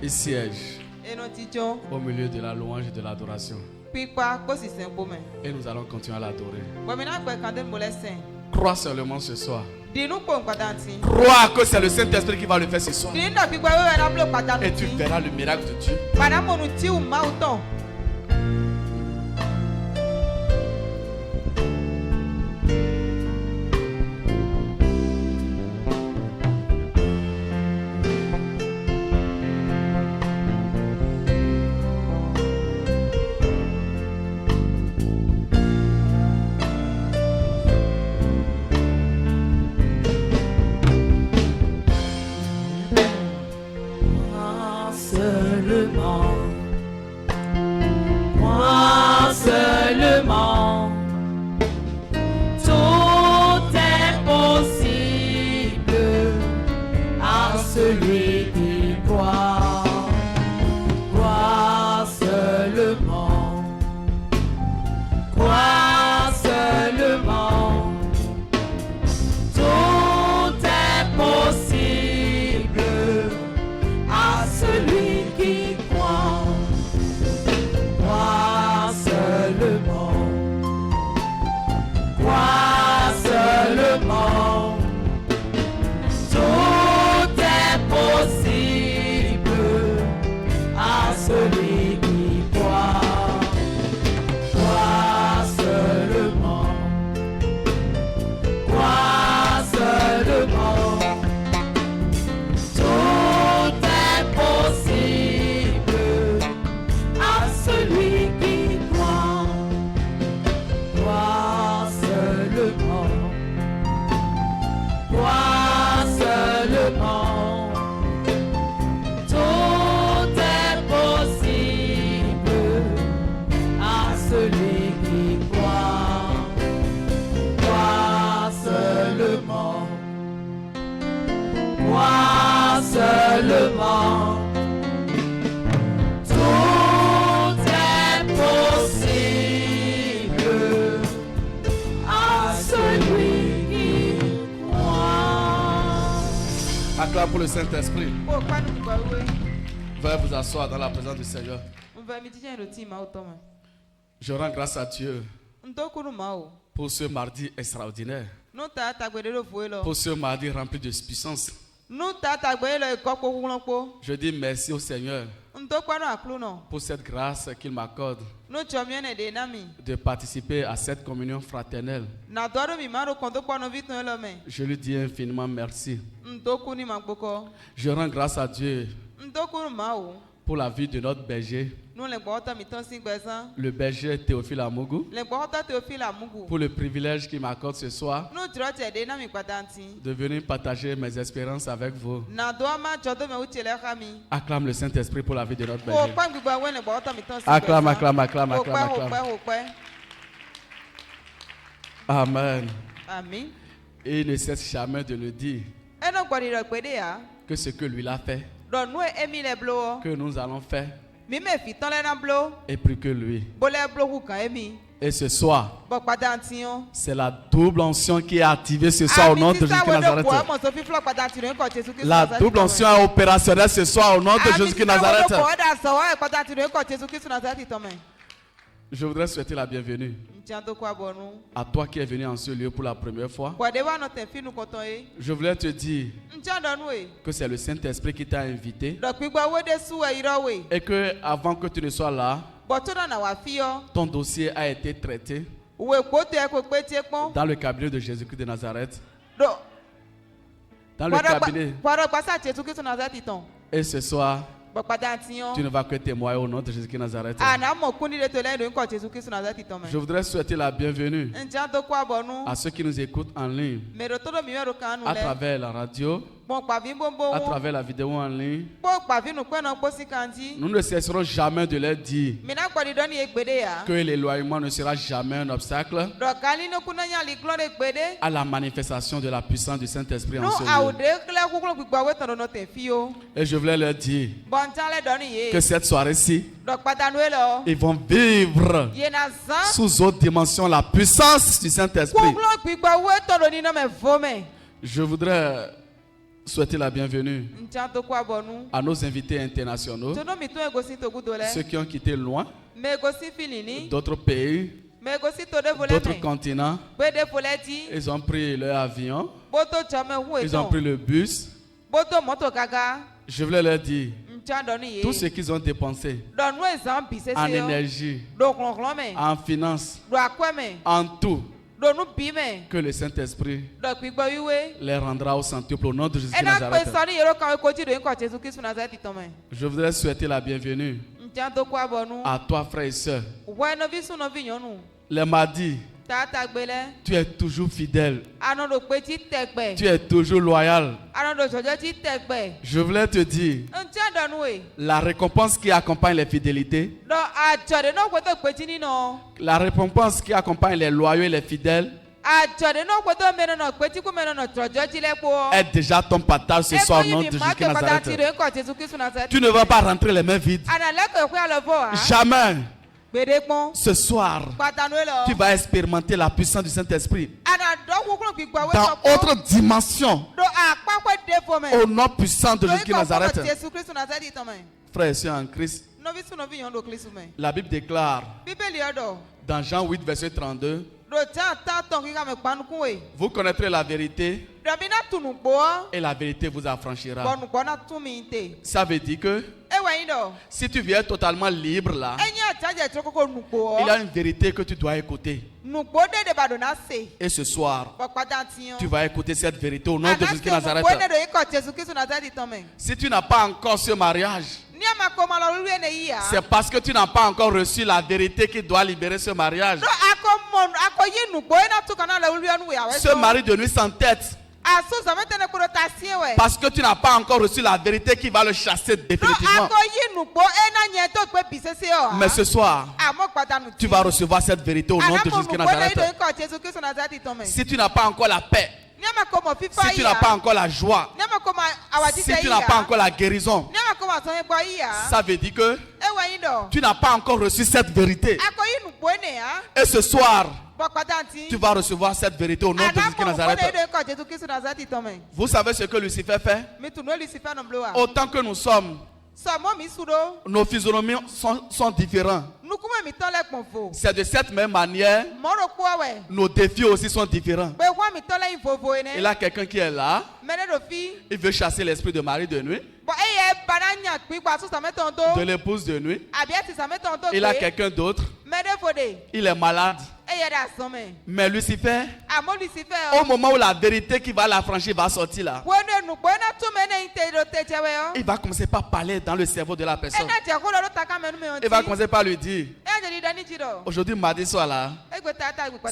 Il siège au milieu de la louange et de l'adoration. Et nous allons continuer à l'adorer. Crois seulement ce soir. Crois que c'est le Saint-Esprit qui va le faire ce soir. Et tu verras le miracle de Dieu. Acclame pour le Saint-Esprit. Veuillez vous asseoir dans la présence du Seigneur. Je rends grâce à Dieu pour ce mardi extraordinaire. Pour ce mardi rempli de puissance. Je dis merci au Seigneur pour cette grâce qu'il m'accorde de participer à cette communion fraternelle. Je lui dis infiniment merci. Je rends grâce à Dieu pour la vie de notre berger, le berger Théophile Amougou, pour le privilège qu'il m'accorde ce soir de venir partager mes espérances avec vous. Acclame le Saint-Esprit pour la vie de notre berger. Acclame, acclame, acclame, acclame, acclame. Amen. Et il ne cesse jamais de le dire que ce que lui a fait, que nous allons faire, et plus que lui. Et ce soir, c'est la double onction qui est activée ce soir au nom de Jésus-Christ Nazareth. La double onction est opérationnelle ce soir au nom de Jésus-Christ Nazareth. Je voudrais souhaiter la bienvenue à toi qui es venu en ce lieu pour la première fois. Je voulais te dire que c'est le Saint-Esprit qui t'a invité et que avant que tu ne sois là, ton dossier a été traité dans le cabinet de Jésus-Christ de Nazareth. Dans le cabinet. Et ce soir, tu ne vas que témoigner au nom de Jésus-Christ Nazareth. Je voudrais souhaiter la bienvenue à ceux qui nous écoutent en ligne, à travers la radio, à travers la vidéo en ligne. Nous ne cesserons jamais de leur dire que l'éloignement ne sera jamais un obstacle à la manifestation de la puissance du Saint-Esprit en ce lieu. Et je voulais leur dire que cette soirée-ci, ils vont vivre sous autre dimension la puissance du Saint-Esprit. Je voudrais souhaiter la bienvenue à nos invités internationaux, ceux qui ont quitté loin, d'autres pays, d'autres continents. Ils ont pris leur avion, ils ont pris le bus. Je voulais leur dire, tout ce qu'ils ont dépensé en énergie, en finances, en tout, que le Saint-Esprit les rendra au centuple au nom de Jésus de Nazareth. Je voudrais souhaiter la bienvenue à toi, frères et sœurs. Les mardis, tu es toujours fidèle. Tu es toujours loyal. Je voulais te dire, la récompense qui accompagne les fidélités, la récompense qui accompagne les loyaux et les fidèles, est déjà ton partage ce soir au nom de Jésus de Nazareth. Tu ne vas pas rentrer les mains vides. Jamais. Ce soir, tu vas expérimenter la puissance du Saint-Esprit dans autre dimension au nom puissant de Jésus de Nazareth. Frères et sœurs en Christ, la Bible déclare dans Jean 8, verset 32, vous connaîtrez la vérité et la vérité vous affranchira. Ça veut dire que si tu viens totalement libre là, il y a une vérité que tu dois écouter. Et ce soir, tu vas écouter cette vérité au nom de Jésus de Nazareth. Si tu n'as pas encore ce mariage, c'est parce que tu n'as pas encore reçu la vérité qui doit libérer ce mariage. Ce mari de nuit sans tête, parce que tu n'as pas encore reçu la vérité qui va le chasser définitivement. Mais ce soir, tu vas recevoir cette vérité au nom de Jésus de Nazareth. Si tu n'as pas encore la paix, si tu n'as pas encore la joie, si tu n'as pas encore la guérison, ça veut dire que tu n'as pas encore reçu cette vérité. Et ce soir, tu vas recevoir cette vérité au nom de Jésus de Nazareth. Vous savez ce que Lucifer fait? Autant que nous sommes, nos physionomies sont différents. C'est de cette même manière, nos défis aussi sont différents. Il y a quelqu'un qui est là, il veut chasser l'esprit de mari de nuit, de l'épouse de nuit. Il y a quelqu'un d'autre, il est malade. Mais Lucifer, au moment où la vérité qui va l'affranchir va sortir là, il va commencer par parler dans le cerveau de la personne. Il va commencer par lui dire, aujourd'hui mardi soir là,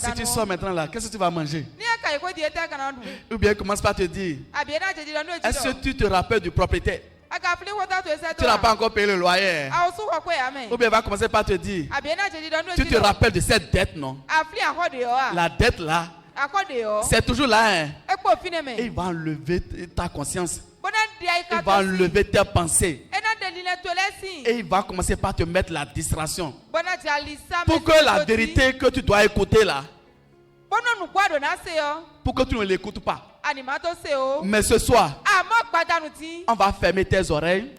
si tu sors maintenant là, qu'est-ce que tu vas manger? Ou bien il commence par te dire, est-ce que tu te rappelles du propriétaire? Tu n'as pas encore payé le loyer. Ou bien il va commencer par te dire, tu te rappelles de cette dette, non? La dette là, c'est toujours là. Hein? Et il va enlever ta conscience. Il va enlever tes pensées. Et il va commencer par te mettre la distraction. Pour que la vérité que tu dois écouter là, pour que tu ne l'écoutes pas. Mais ce soir, on va fermer tes oreilles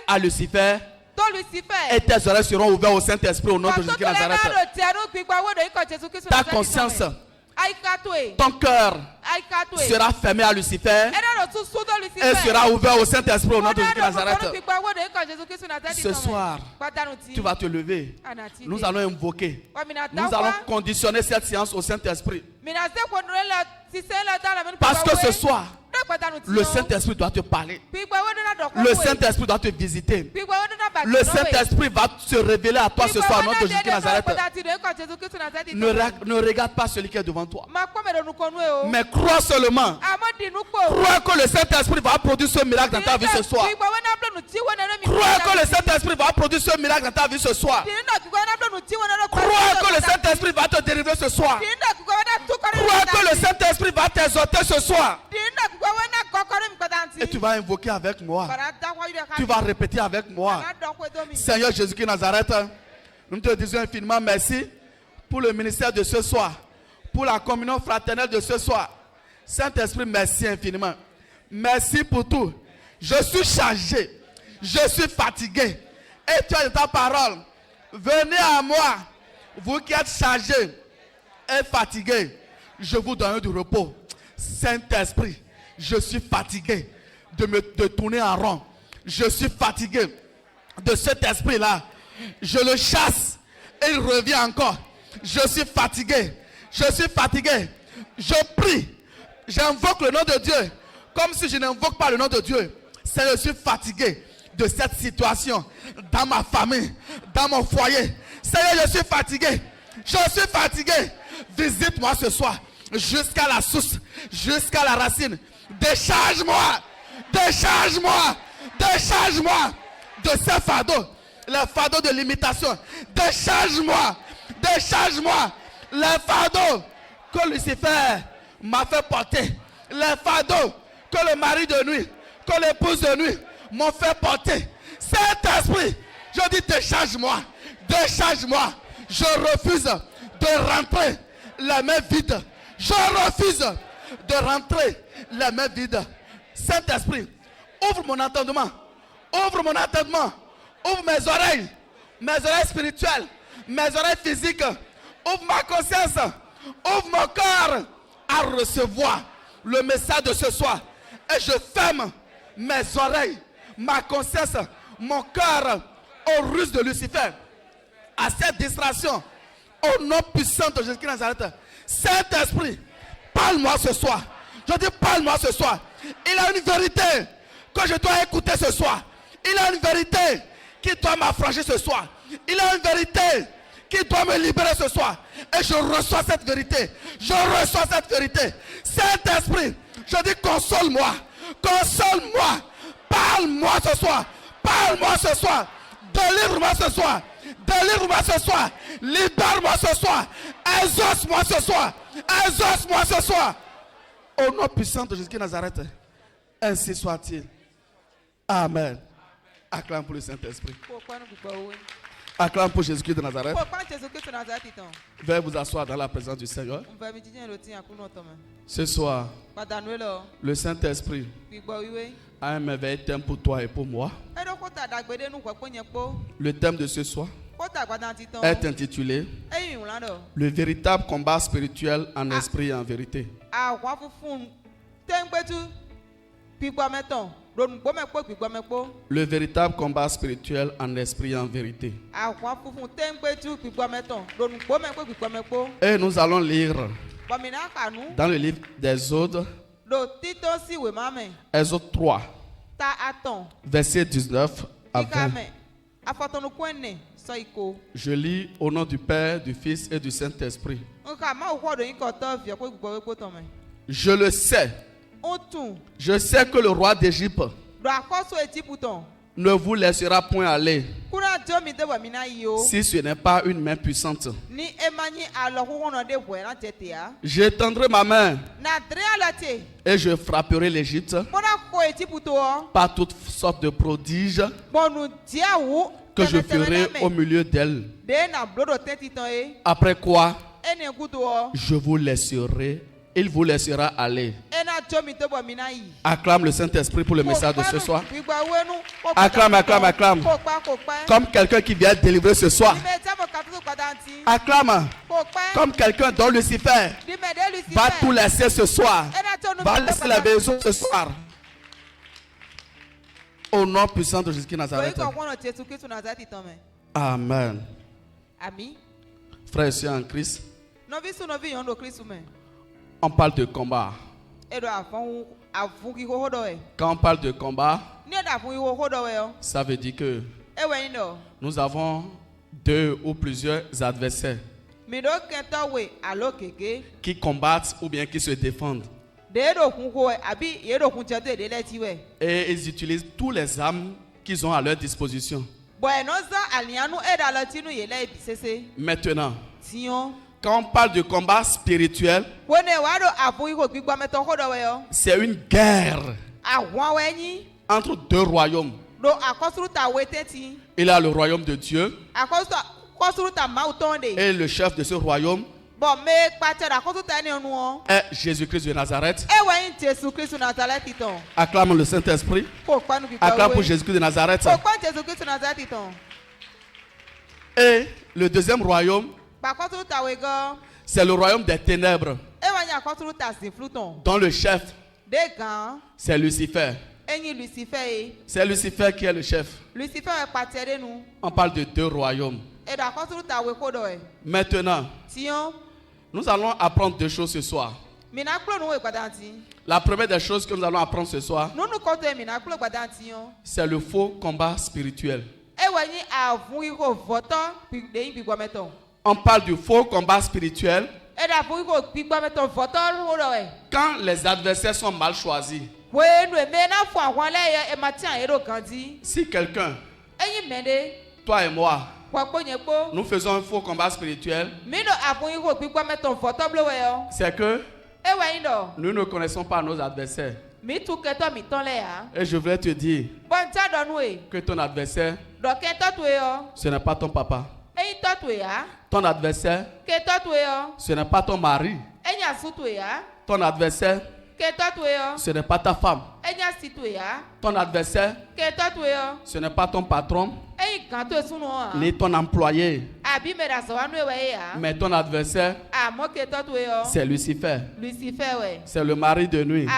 à Lucifer. Et tes oreilles seront ouvertes au Saint-Esprit au nom de Jésus de Nazareth. Ta conscience, ton cœur sera fermé à Lucifer et sera ouvert au Saint-Esprit au nom de Jésus de Nazareth. Ce soir, tu vas te lever. Nous allons invoquer. Nous allons conditionner cette séance au Saint-Esprit. Parce que ce soir, le Saint-Esprit doit te parler. Le Saint-Esprit doit te visiter. Le Saint-Esprit va se révéler à toi ce soir au nom de Jésus de Nazareth. Ne regarde pas celui qui est devant toi. Mais crois seulement. Crois que le Saint-Esprit va produire ce miracle dans ta vie ce soir. Crois que le Saint-Esprit va produire ce miracle dans ta vie ce soir. Crois que le Saint-Esprit va te délivrer ce soir. Crois que le Saint-Esprit va t'exhorter ce soir. Et tu vas invoquer avec moi. Tu vas répéter avec moi. Seigneur Jésus de Nazareth, nous te disons infiniment merci pour le ministère de ce soir, pour la communion fraternelle de ce soir. Saint-Esprit, merci infiniment. Merci pour tout. Je suis chargé. Je suis fatigué. Et tu as ta parole. Venez à moi, vous qui êtes chargés et fatigués. Je vous donne du repos. Saint-Esprit, je suis fatigué de tourner en rond. Je suis fatigué de cet esprit-là. Je le chasse et il revient encore. Je suis fatigué. Je suis fatigué. Je prie. J'invoque le nom de Dieu. Comme si je n'invoque pas le nom de Dieu. C'est je suis fatigué de cette situation. Dans ma famille. Dans mon foyer. Seigneur, je suis fatigué. Je suis fatigué. Visite-moi ce soir. Jusqu'à la source. Jusqu'à la racine. Décharge-moi. Décharge-moi. Décharge-moi de ces fardeaux. Les fardeaux de l'imitation. Décharge-moi. Décharge-moi. Les fardeaux que Lucifer m'a fait porter. Les fardeaux que le mari de nuit, que l'épouse de nuit m'ont fait porter. Cet esprit, je dis décharge-moi. Décharge-moi. Je refuse de rentrer les mains vides. Je refuse de rentrer les mains vides. Saint-Esprit, ouvre mon entendement. Ouvre mon entendement. Ouvre mes oreilles spirituelles, mes oreilles physiques. Ouvre ma conscience. Ouvre mon cœur à recevoir le message de ce soir. Et je ferme mes oreilles, ma conscience, mon cœur aux ruses de Lucifer, à cette distraction, au nom puissant de Jésus-Christ Nazareth. Saint-Esprit, parle-moi ce soir. Je dis parle-moi ce soir. Il a une vérité que je dois écouter ce soir. Il a une vérité qui doit m'affranchir ce soir. Il a une vérité qui doit me libérer ce soir. Et je reçois cette vérité. Je reçois cette vérité. Saint-Esprit, je dis console-moi. Console-moi. Parle-moi ce soir. Parle-moi ce soir. Délivre-moi ce soir. Délivre-moi ce soir. Libère-moi ce soir. Exauce-moi ce soir. Exauce-moi ce soir. Au nom puissant de Jésus-Christ Nazareth. Ainsi soit-il. Amen. Acclame pour le Saint-Esprit. Acclame pour Jésus-Christ de Nazareth. Veuillez vous asseoir dans la présence du Seigneur. Ce soir, le Saint-Esprit a un merveilleux thème pour toi et pour moi. Le thème de ce soir est intitulé Le véritable combat spirituel en esprit et en vérité. Le véritable combat spirituel en esprit et en vérité. Et nous allons lire dans le livre d'Exode, Exode 3, verset 19 à 20. Je lis au nom du Père, du Fils et du Saint-Esprit. Je le sais. Je sais que le roi d'Égypte ne vous laissera point aller si ce n'est pas une main puissante. J'étendrai ma main et je frapperai l'Égypte par toutes sortes de prodiges que je ferai au milieu d'elle. Après quoi, je vous laisserai. Il vous laissera aller. Acclame le Saint-Esprit pour le message de ce soir. Acclame, acclame, acclame. Comme quelqu'un qui vient délivrer ce soir. Acclame. Comme quelqu'un dont Lucifer va tout laisser ce soir. Va laisser la maison ce soir. Au nom puissant de Jésus-Christ Nazareth. Amen. Frères et sœurs en Christ. On parle de combat. Quand on parle de combat, ça veut dire que nous avons deux ou plusieurs adversaires qui combattent ou bien qui se défendent. Et ils utilisent tous les armes qu'ils ont à leur disposition. Maintenant, quand on parle de combat spirituel, c'est une guerre entre deux royaumes. Il y a le royaume de Dieu et le chef de ce royaume est Jésus-Christ de Nazareth. Acclame le Saint-Esprit. Acclame pour Jésus-Christ de Nazareth. Et le deuxième royaume, c'est le royaume des ténèbres, dont le chef, c'est Lucifer. C'est Lucifer qui est le chef. On parle de deux royaumes. Maintenant, nous allons apprendre deux choses ce soir. La première des choses que nous allons apprendre ce soir, c'est le faux combat spirituel. On parle du faux combat spirituel quand les adversaires sont mal choisis. Si quelqu'un, toi et moi, nous faisons un faux combat spirituel, c'est que nous ne connaissons pas nos adversaires. Et je voulais te dire que ton adversaire, ce n'est pas ton papa. Ton adversaire, ce n'est pas ton mari. Ton adversaire, ce n'est pas ta femme. Ton adversaire, ce n'est pas ton patron, ni ton employé. Mais ton adversaire, c'est Lucifer. C'est le mari de nuit.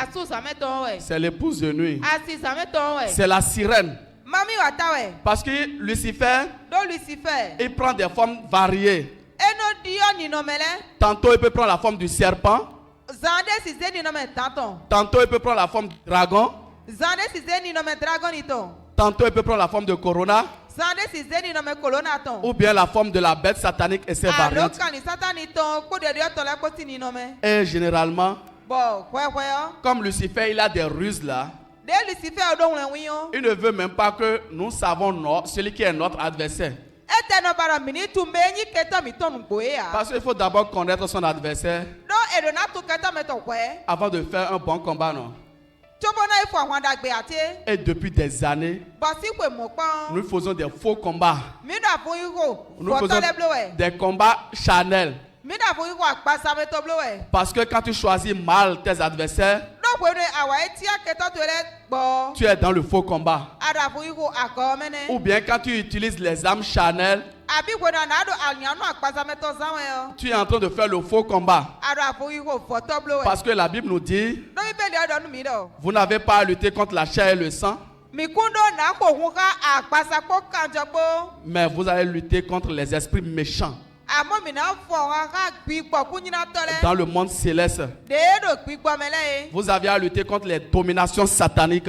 C'est l'épouse de nuit. C'est la sirène. Parce que Lucifer, il prend des formes variées. Tantôt il peut prendre la forme du serpent. Tantôt il peut prendre la forme du dragon. Tantôt il peut prendre la forme de Corona. Ou bien la forme de la bête satanique et ses variantes. Et généralement, comme Lucifer il a des ruses là, il ne veut même pas que nous savons celui qui est notre adversaire. Parce qu'il faut d'abord connaître son adversaire avant de faire un bon combat, non? Et depuis des années, nous faisons des faux combats. Nous faisons des combats charnels. Parce que quand tu choisis mal tes adversaires, tu es dans le faux combat. Ou bien quand tu utilises les armes charnelles, tu es en train de faire le faux combat. Parce que la Bible nous dit, vous n'avez pas à lutter contre la chair et le sang, mais vous allez lutter contre les esprits méchants dans le monde céleste. Vous avez à lutter contre les dominations sataniques.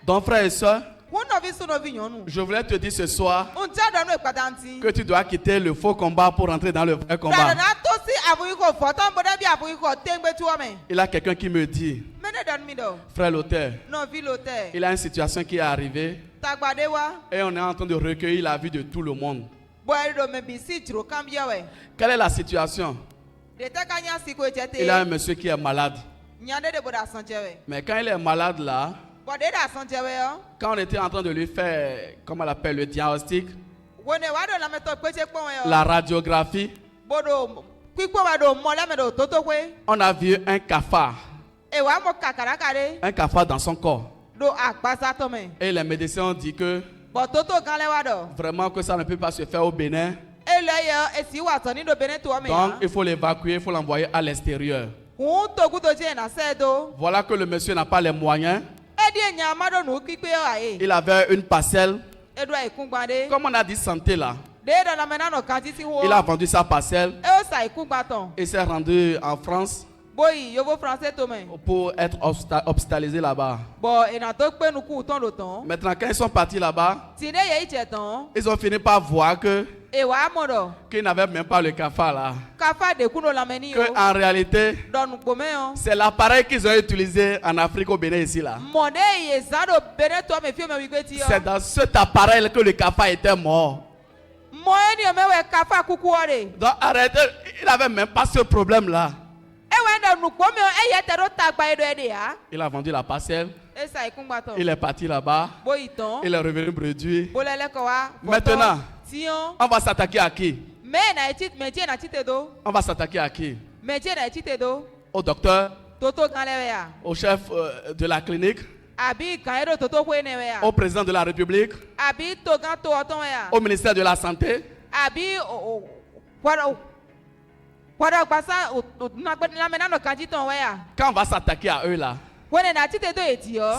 Donc frères et sœurs, je voulais te dire ce soir que tu dois quitter le faux combat pour entrer dans le vrai combat. Il y a quelqu'un qui me dit, frère l'auteur, il y a une situation qui est arrivée et on est en train de recueillir la vie de tout le monde. Quelle est la situation? Il y a un monsieur qui est malade. Mais quand il est malade là, quand on était en train de lui faire, comment on appelle, le diagnostic, la radiographie, on a vu un cafard. Un cafard dans son corps. Et les médecins ont dit que vraiment que ça ne peut pas se faire au Bénin. Donc il faut l'évacuer, il faut l'envoyer à l'extérieur. Voilà que le monsieur n'a pas les moyens. Il avait une parcelle. Comme on a dit santé là, il a vendu sa parcelle et s'est rendu en France pour être hospitalisé là-bas. Maintenant, quand ils sont partis là-bas, ils ont fini par voir qu'ils n'avaient même pas le cafard là. Que en réalité, c'est l'appareil qu'ils ont utilisé en Afrique au Bénin ici là. C'est dans cet appareil que le cafard était mort. Donc arrêtez, il n'avait même pas ce problème là. Il a vendu la parcelle. Il est parti là-bas. Il est revenu bredouille. Maintenant, on va s'attaquer à qui? On va s'attaquer à qui? Au docteur, au chef de la clinique, au président de la République, au ministère de la Santé. Quand on va s'attaquer à eux là,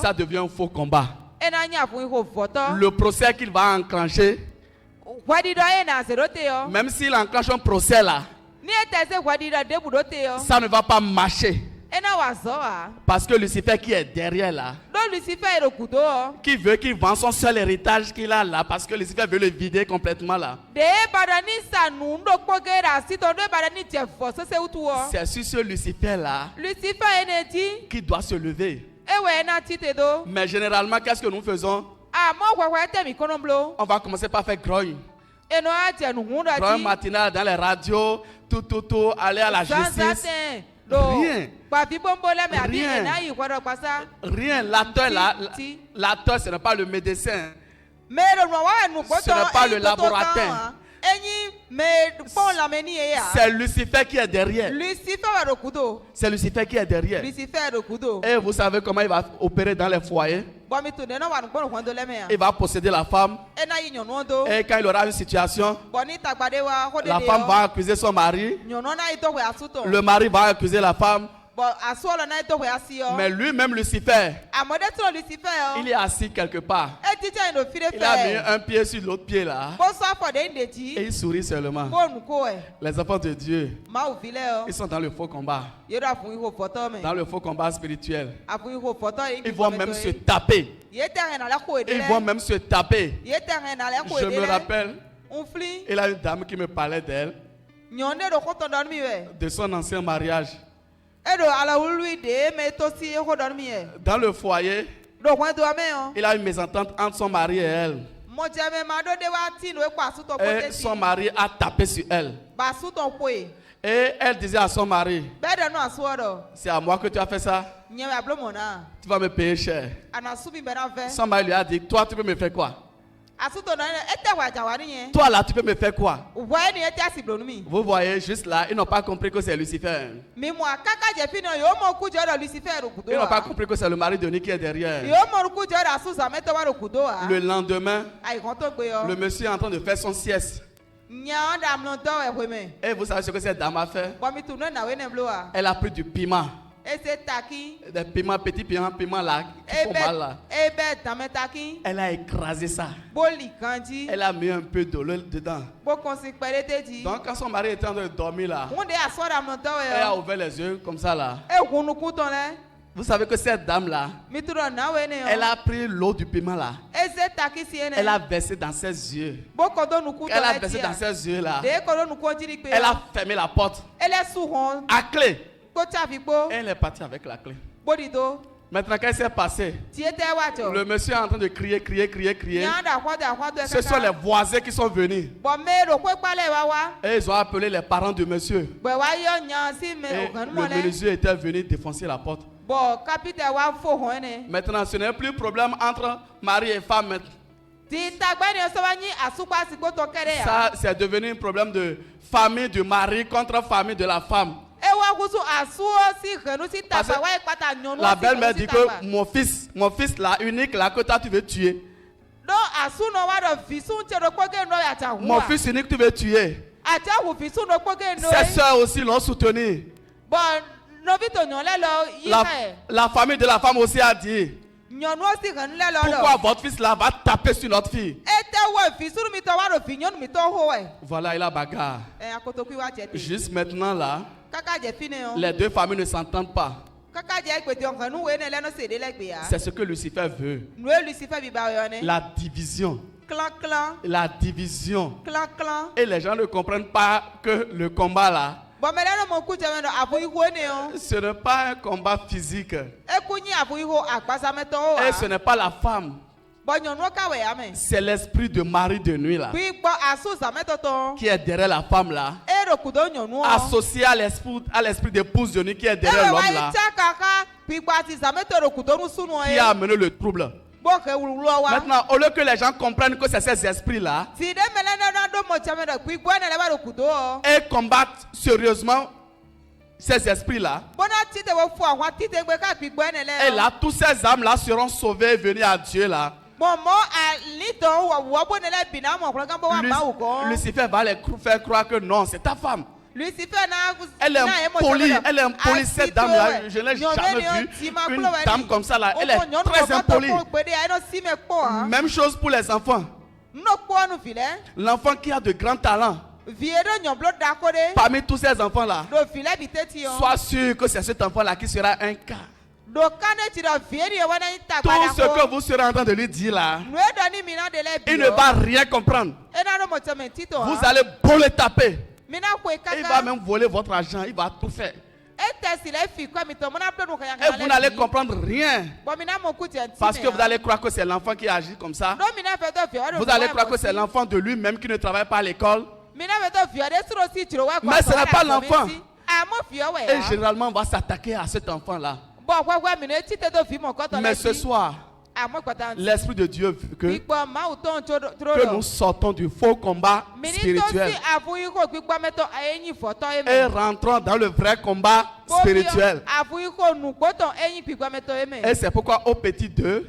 ça devient un faux combat. Le procès qu'il va enclencher, même s'il enclenche un procès là, ça ne va pas marcher. Parce que Lucifer qui est derrière là, qui veut qu'il vende son seul héritage qu'il a là, parce que Lucifer veut le vider complètement là. C'est sur ce Lucifer là qui doit se lever. Mais généralement, qu'est-ce que nous faisons? On va commencer par faire grogne. Grogne matinale dans les radios, tout, aller à la justice. Rien. Rien. L'acteur, ce n'est pas le médecin. Ce n'est pas le laboratoire. C'est Lucifer qui est derrière. C'est Lucifer qui est derrière. Et vous savez comment il va opérer dans les foyers? Il va posséder la femme. Et quand il aura une situation, la femme va accuser son mari. Le mari va accuser la femme. Mais lui-même, Lucifer, il est assis quelque part. Il a mis un pied sur l'autre pied là. Et il sourit seulement. Les enfants de Dieu, ils sont dans le faux combat. Dans le faux combat spirituel. Ils vont même se taper. Ils vont même se taper. Je me rappelle, il y a une dame qui me parlait d'elle, de son ancien mariage. Dans le foyer, il a une mésentente entre son mari et elle. Et son mari a tapé sur elle. Et elle disait à son mari, c'est à moi que tu as fait ça. Tu vas me payer cher. Son mari lui a dit, toi tu peux me faire quoi? Toi là, tu peux me faire quoi? Vous voyez, juste là, ils n'ont pas compris que c'est Lucifer. Ils n'ont pas compris que c'est le mari de Denis qui est derrière. Le lendemain, le monsieur est en train de faire son sieste. Et vous savez ce que cette dame a fait? Elle a pris du piment. Des piments, petits piments là, qui font mal là. Elle a écrasé ça. Elle a mis un peu d'eau dedans. Donc quand son mari était en train de dormir là, elle a ouvert les yeux comme ça là. Vous savez que cette dame là, elle a pris l'eau du piment là. Elle a versé dans ses yeux. Elle a versé dans ses yeux là. Elle a fermé la porte à clé. Et elle est partie avec la clé. Maintenant, qu'est-ce qui s'est passé? Le monsieur est en train de crier. Ce sont les voisins qui sont venus. Et ils ont appelé les parents du monsieur. Et le monsieur était venu défoncer la porte. Maintenant, ce n'est plus problème entre mari et femme. Ça, c'est devenu un problème de famille du mari contre famille de la femme. La belle-mère dit que mon fils là, unique là, que toi tu veux tuer. Mon fils unique tu veux tuer. Ses soeurs aussi l'ont soutenu. La famille de la femme aussi a dit, pourquoi votre fils là va taper sur notre fille? Voilà, il a bagarre. Juste maintenant là, les deux familles ne s'entendent pas. C'est ce que Lucifer veut. La division. La division. Et les gens ne comprennent pas que le combat là, ce n'est pas un combat physique. Et ce n'est pas la femme C'est l'esprit de mari de nuit là qui est derrière la femme là, associé à l'esprit d'épouse de nuit qui est derrière l'homme là, qui a amené le trouble. Maintenant, au lieu que les gens comprennent que c'est ces esprits-là et combattent sérieusement ces esprits-là, et là, tous ces âmes-là seront sauvées et venues à Dieu là. Lucifer va les faire croire que non, c'est ta femme. Elle est impolie, cette dame-là. Je n'ai jamais vu une dame comme ça là. Elle est très impolie. Même chose pour les enfants. L'enfant qui a de grands talents, parmi tous ces enfants-là, sois sûr que c'est cet enfant-là qui sera un cas. Tout ce que vous serez en train de lui dire là, il ne va rien comprendre. Vous allez beau le taper. Il va même voler votre argent, il va tout faire. Et vous n'allez comprendre rien. Parce que vous allez croire que c'est l'enfant qui agit comme ça. Vous allez croire que c'est l'enfant de lui-même qui ne travaille pas à l'école. Mais ce n'est pas l'enfant. Et généralement, on va s'attaquer à cet enfant-là. Mais ce soir, l'Esprit de Dieu veut que nous sortons du faux combat spirituel et rentrons dans le vrai combat spirituel. Et c'est pourquoi au petit 2,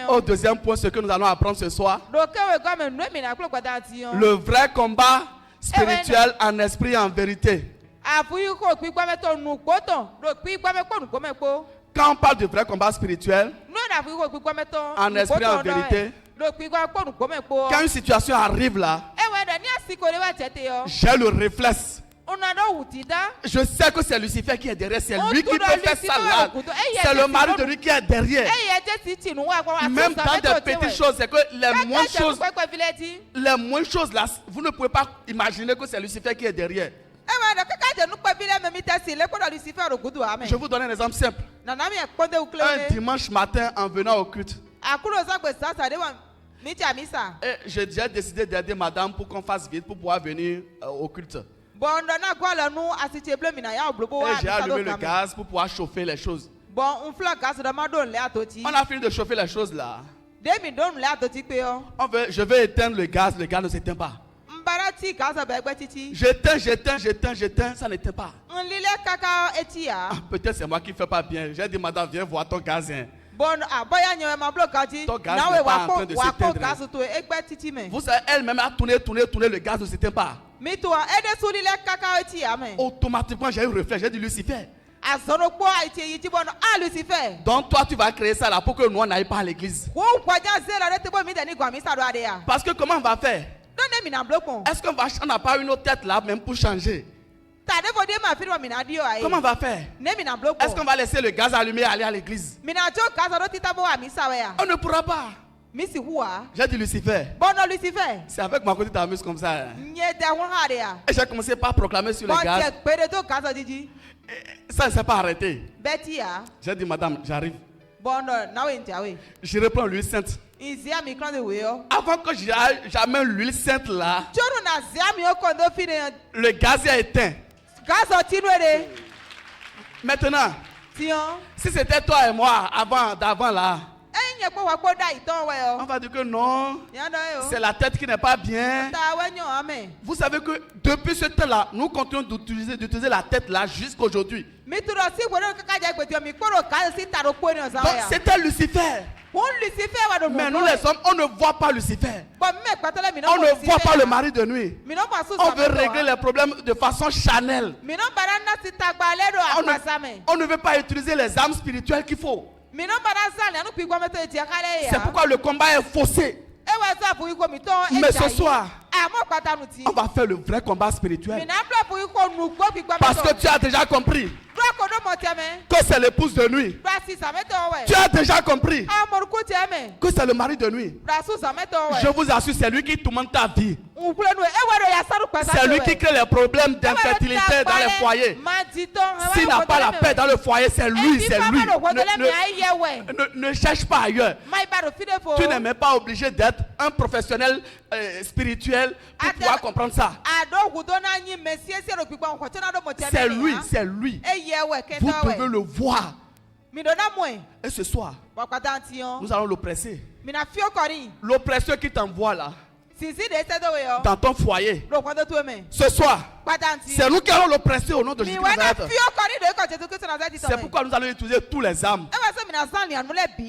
au deuxième point, ce que nous allons apprendre ce soir, le vrai combat spirituel en esprit et en vérité. Quand on parle de vrai combat spirituel, en esprit et en vérité, quand une situation arrive là, j'ai le réflexe. Je sais que c'est Lucifer qui est derrière, c'est lui qui peut faire ça là. C'est le mari de lui qui est derrière. Même dans des petites choses, c'est que les moindres choses là, vous ne pouvez pas imaginer que c'est Lucifer qui est derrière. Je vous donne un exemple simple. Un dimanche matin en venant au culte, j'ai déjà décidé d'aider madame pour qu'on fasse vite pour pouvoir venir au culte. Et j'ai allumé le gaz pour pouvoir chauffer les choses. On a fini de chauffer les choses là. Je vais éteindre le gaz ne s'éteint pas. J'éteins, ça n'éteint pas. Peut-être c'est moi qui ne fais pas bien. J'ai dit, madame, viens voir ton gaz. Ton gaz n'est pas en train de s'éteindre. Vous savez, elle-même a tourné, le gaz ne s'éteint pas. Automatiquement, j'ai eu le réflexe, j'ai dit, Lucifer. Donc toi, tu vas créer ça là pour que nous n'aillions pas à l'église. Parce que comment on va faire? Est-ce qu'on n'a pas une autre tête là même pour changer? Comment on va faire? Est-ce qu'on va laisser le gaz allumé et aller à l'église? On ne pourra pas. J'ai dit Lucifer. C'est avec ma côté t'amuses comme ça. Et j'ai commencé par proclamer sur le gaz. Ça ne s'est pas arrêté. J'ai dit madame, j'arrive. Je reprends l'huile sainte. Avant que j'amène l'huile sainte là, le gaz est éteint. Maintenant, si c'était toi et moi d'avant là, on va dire que non, c'est la tête qui n'est pas bien. Vous savez que depuis ce temps-là, nous continuons d'utiliser la tête là jusqu'à aujourd'hui. C'était Lucifer. Mais nous les hommes, on ne voit pas Lucifer. On ne voit pas le mari de nuit. On veut régler les problèmes de façon charnelle. On ne veut pas utiliser les armes spirituelles qu'il faut. C'est pourquoi le combat est faussé. Mais ce soir, on va faire le vrai combat spirituel. Parce que tu as déjà compris que c'est l'épouse de nuit. Tu as déjà compris que c'est le mari de nuit. Je vous assure, c'est lui qui tourmente ta vie. C'est lui qui crée les problèmes d'infertilité dans les foyers. S'il n'a pas la paix dans le foyer, c'est lui, c'est lui. Ne cherche pas ailleurs. Tu n'es même pas obligé d'être un professionnel spirituel pour pouvoir comprendre ça. C'est lui, c'est lui. Vous pouvez le voir. Et ce soir, nous allons l'oppresser. L'oppresseur qui t'envoie là, dans ton foyer, ce soir, c'est nous qui allons l'oppresser au nom de Jésus. C'est pourquoi nous allons utiliser tous les âmes.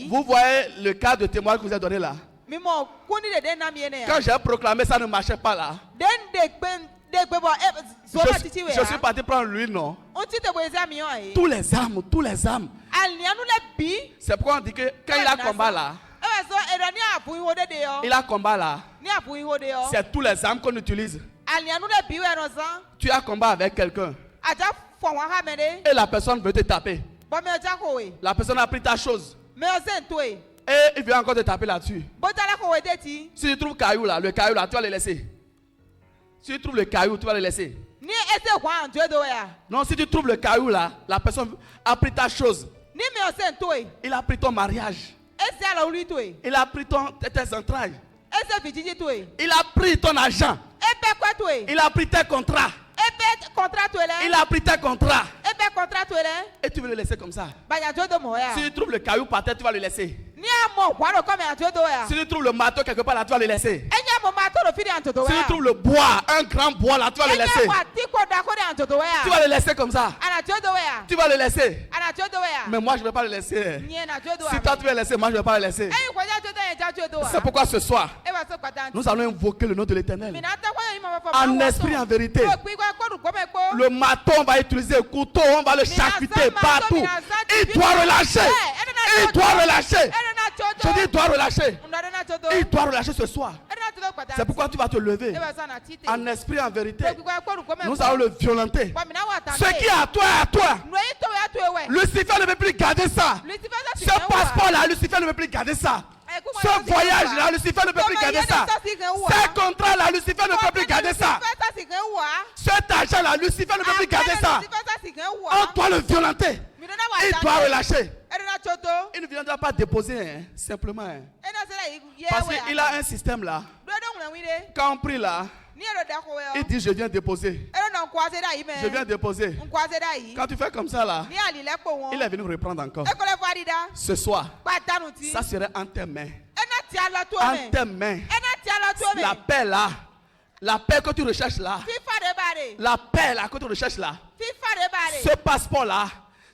Vous voyez le cas de témoin que vous avez donné là. Quand j'ai proclamé, ça ne marchait pas là. Je suis parti prendre l'huile, non? Tous les âmes, tous les âmes. C'est pourquoi on dit que quand il a combat là, il a combat là, c'est tous les âmes qu'on utilise. Tu as combat avec quelqu'un et la personne veut te taper. La personne a pris ta chose et il veut encore te taper là-dessus. Si tu trouves le caillou là, tu vas le laisser. Si tu trouves le caillou, tu vas le laisser. Non, si tu trouves le caillou là, la personne a pris ta chose. Il a pris ton mariage. Il a pris tes entrailles. Il a pris ton argent. Il a pris tes contrats. Il a pris tes contrats. Et tu veux le laisser comme ça. Si tu trouves le caillou par terre, tu vas le laisser. Si tu trouves le marteau quelque part là, tu vas le laisser. Si tu trouves le bois, un grand bois là, tu vas le laisser. Tu vas le laisser comme ça. Tu vas le laisser. Mais moi je ne vais pas le laisser. Si toi tu veux le laisser, moi je ne vais pas le laisser. C'est pourquoi ce soir, nous allons invoquer le nom de l'Éternel. En esprit, en vérité. Le marteau, on va utiliser le couteau, on va le charcuter partout. Il doit relâcher. Il doit relâcher. Je dis, il doit relâcher. Il doit relâcher ce soir. C'est pourquoi tu vas te lever. En esprit, en vérité. Nous allons le violenter. Ce qui est à toi est à toi. Lucifer ne veut plus garder ça. Ce passeport là, Lucifer ne veut plus garder ça. Ce voyage là, Lucifer ne peut plus garder ça. Ce contrat là, Lucifer ne peut plus garder ça. Cet argent là, Lucifer ne peut plus garder ça. On doit le violenter. Il doit relâcher. Il ne viendra pas déposer, hein, simplement. Hein. Parce qu'il a un système là. Quand on prie là, il dit je viens déposer. Je viens déposer. Quand tu fais comme ça là, il est venu reprendre encore. Ce soir, ça serait en tes mains. En tes mains. La paix là. La paix que tu recherches là. La paix là que tu recherches là. Ce passeport là.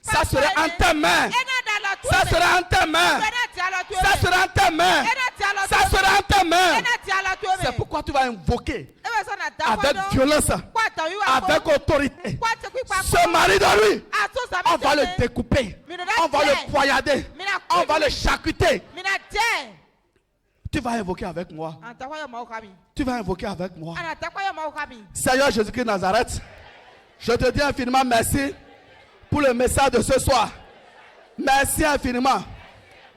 Ça serait en tes mains. Ça serait en tes mains. Ça serait en tes mains. Ça serait en tes mains. C'est pourquoi tu vas invoquer avec violence, avec autorité. Ce mari de lui, on va le découper. On va le poignarder. On va le charcuter. Tu vas invoquer avec moi. Tu vas invoquer avec moi. Seigneur Jésus-Christ de Nazareth, je te dis infiniment merci pour le message de ce soir. Merci infiniment.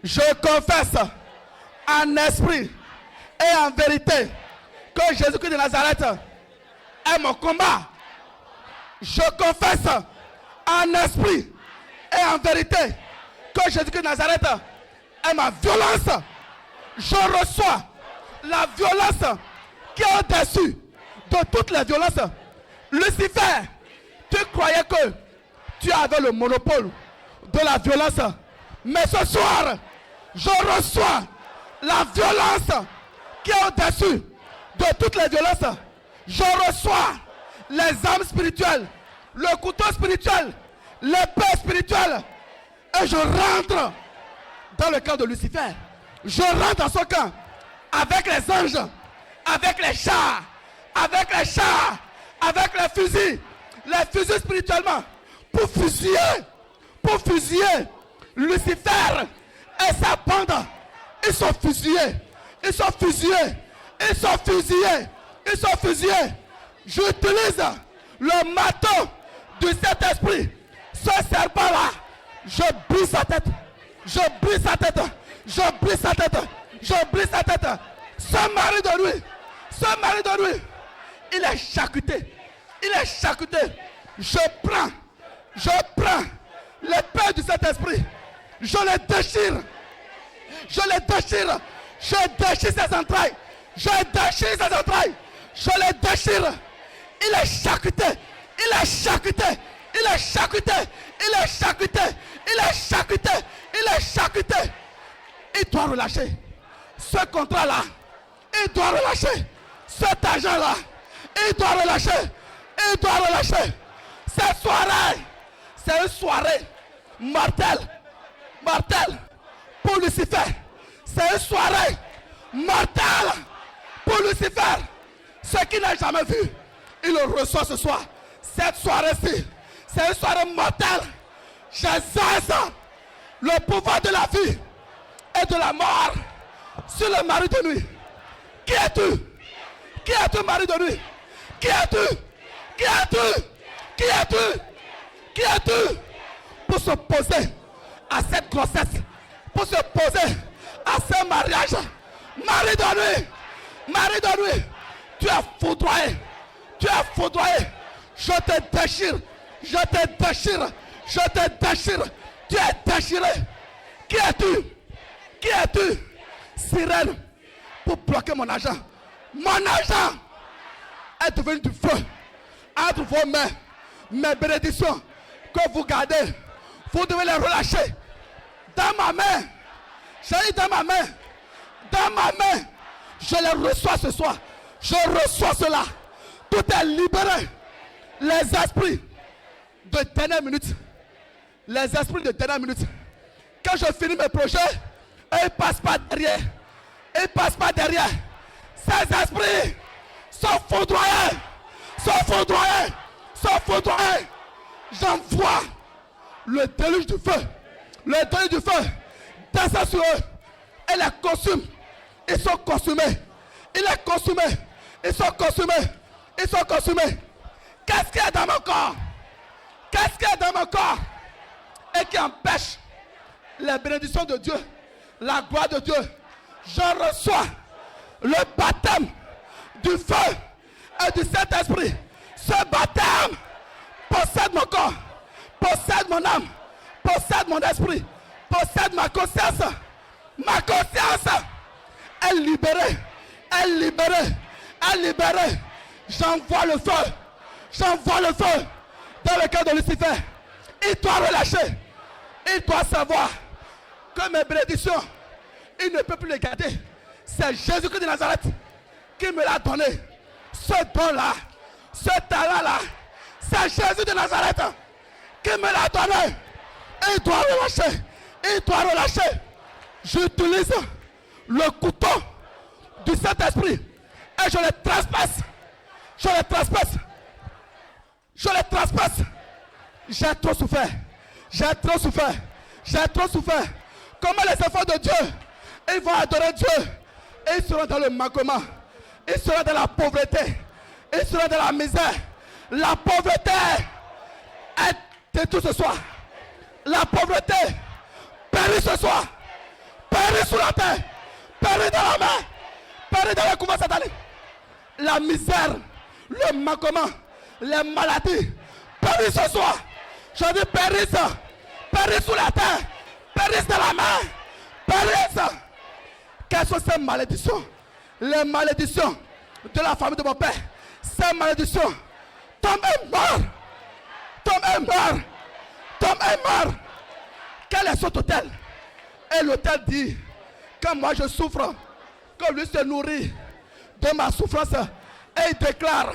Je confesse en esprit et en vérité que Jésus-Christ de Nazareth est mon combat. Je confesse en esprit et en vérité que Jésus-Christ de Nazareth est ma violence. Je reçois la violence qui est au-dessus de toutes les violences. Lucifer, tu croyais que tu avais le monopole de la violence. Mais ce soir, je reçois la violence qui est au-dessus de toutes les violences. Je reçois les âmes spirituelles, le couteau spirituel, l'épée spirituelle. Et je rentre dans le camp de Lucifer. Je rentre dans son camp avec les anges, avec les chars, avec les chars, avec les fusils spirituellement. Pour fusiller Lucifer et sa bande. Ils sont fusillés. Ils sont fusillés. Ils sont fusillés. Ils sont fusillés. J'utilise le marteau du Saint-Esprit Ce serpent-là, je brise sa tête. Je brise sa tête. Je brise sa tête. Je brise sa tête. Ce mari de lui, il est charcuté. Il est charcuté. Je prends l'épée du Saint-Esprit. Je les déchire. Je les déchire. Je déchire ses entrailles. Je déchire ses entrailles. Je les déchire. Il est charcuté. Il est charcuté. Il est charcuté. Il est charcuté. Il est charcuté. Il est charcuté. Il doit relâcher. Ce contrat-là, il doit relâcher. Cet argent-là, il doit relâcher. Il doit relâcher. Cette soirée, c'est une soirée mortelle. Mortelle pour Lucifer. C'est une soirée mortelle pour Lucifer. Ce qu'il n'a jamais vu, il le reçoit ce soir. Cette soirée-ci, c'est une soirée mortelle. J'exerce le pouvoir de la vie et de la mort sur le mari de nuit. Qui es-tu? Qui es-tu, mari de nuit? Qui es-tu? Qui es-tu? Qui es-tu? Qui es-tu? Pour se poser à cette grossesse, pour se poser à ce mariage. Mari de nuit, tu es foudroyé. Tu es foudroyé. Je te déchire. Je te déchire. Je te déchire. Tu es déchiré. Qui es-tu? Qui es-tu? Sirène, pour bloquer mon argent. Mon argent est devenu du feu entre vos mains. Mes bénédictions que vous gardez, vous devez les relâcher. Dans ma main, j'ai dit dans ma main. Dans ma main, je les reçois ce soir. Je reçois cela. Tout est libéré. Les esprits de dernière minute. Les esprits de dernière minute. Quand je finis mes projets, ils ne passent pas derrière. Ils ne passent pas derrière. Ces esprits sont foudroyés. Sont foudroyés. Sont foudroyés. J'envoie le déluge du feu. Le déluge du feu descend sur eux. Et les consume. Ils sont consumés. Il est consumé. Ils sont consumés. Ils sont consumés. Qu'est-ce qu'il y a dans mon corps? Qu'est-ce qu'il y a dans mon corps? Et qui empêche les bénédictions de Dieu, la gloire de Dieu. Je reçois le baptême du feu et du Saint-Esprit. Ce baptême possède mon corps, possède mon âme, possède mon esprit, possède ma conscience. Ma conscience est libérée. Est libérée. Est libérée. J'envoie le feu. J'envoie le feu dans le cœur de Lucifer. Il doit relâcher. Il doit savoir que mes bénédictions, il ne peut plus les garder. C'est Jésus-Christ de Nazareth qui me l'a donné. Ce don-là, ce talent-là, c'est Jésus de Nazareth qui me l'a donné. Il doit relâcher. Il doit relâcher. J'utilise le couteau du Saint-Esprit et je le transpasse. Je le transpasse. Je le transpasse. J'ai trop souffert. J'ai trop souffert. J'ai trop souffert. Comment les enfants de Dieu, ils vont adorer Dieu et ils seront dans le manquement. Ils seront dans la pauvreté. Ils seront dans la misère. La pauvreté est détruite ce soir. La pauvreté périt ce soir. Périt sur la terre. Périt dans la main. Périt dans le couvent satanique. La misère, le manquement, les maladies périssent ce soir. Je dis périssent. Périssent sur la terre. Périssent dans la main. Périssent. Quelles sont ces malédictions? Les malédictions de la famille de mon père. Ces malédictions. Tom est mort. Tom est mort. Tom est mort. Quel est son hôtel? Et l'hôtel dit, quand moi je souffre, que lui se nourrit de ma souffrance. Et il déclare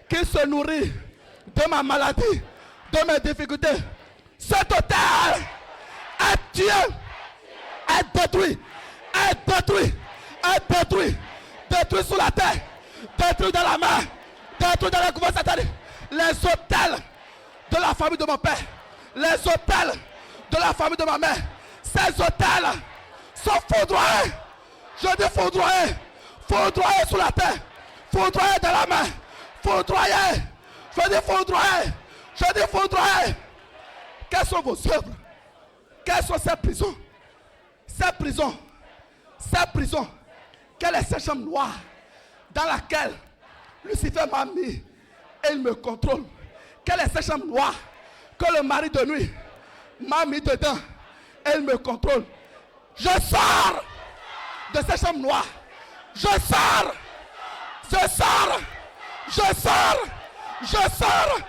qu'il se nourrit de ma maladie, de mes difficultés. Cet hôtel est tué, est détruit, est détruit, est détruit, détruit sous la terre, détruit dans la main, détruit dans la couvent satanique. Les hôtels de la famille de mon père, les hôtels de la famille de ma mère, ces hôtels sont foudroyés. Je dis foudroyés, foudroyés sous la terre, foudroyés dans la main, foudroyés. Je dis foudroyés, je dis foudroyés. Quelles sont vos œuvres? Quelles sont ces prisons? Ces prisons. Ces prisons. Quelle est cette chambre noire dans laquelle Lucifer m'a mis et il me contrôle? Quelle est cette chambre noire que le mari de nuit m'a mis dedans et il me contrôle? Je sors de cette chambre noire. Je sors. Je sors. Je sors. Je sors.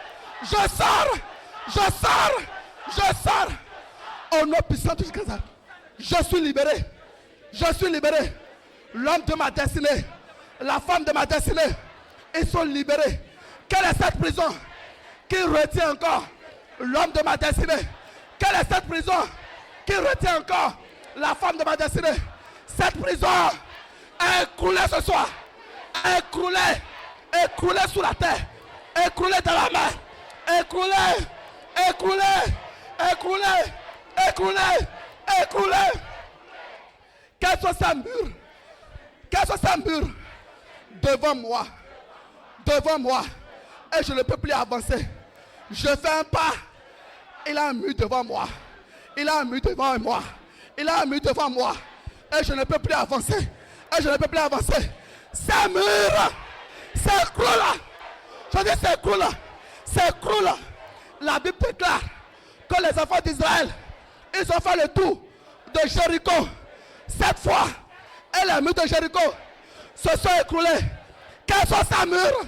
Je sors. Je sors. Je sors. Au nom puissant de Jésus. Je suis libéré. Je suis libéré. L'homme de ma destinée, la femme de ma destinée, ils sont libérés. Quelle est cette prison qui retient encore l'homme de ma destinée? Quelle est cette prison qui retient encore la femme de ma destinée? Cette prison est écroulée ce soir. Écroulée. Écroulée sous la terre. Écroulée dans la mer. Écroulée. Écroulée. Écroulée. Écroulée. Écroulée. Quels sont ces murs? Quels sont ces murs? Devant moi. Devant moi. Et je ne peux plus avancer. Je fais un pas. Il a un mur devant moi. Il a un mur devant moi. Il a un mur devant moi. Et je ne peux plus avancer. Et je ne peux plus avancer. Ces murs s'écroulent. Je dis s'écroulent. S'écroulent. La Bible déclare que les enfants d'Israël, ils ont fait le tour de Jéricho. Cette fois, et les murs de Jéricho se sont écroulés. Quels sont ces murs?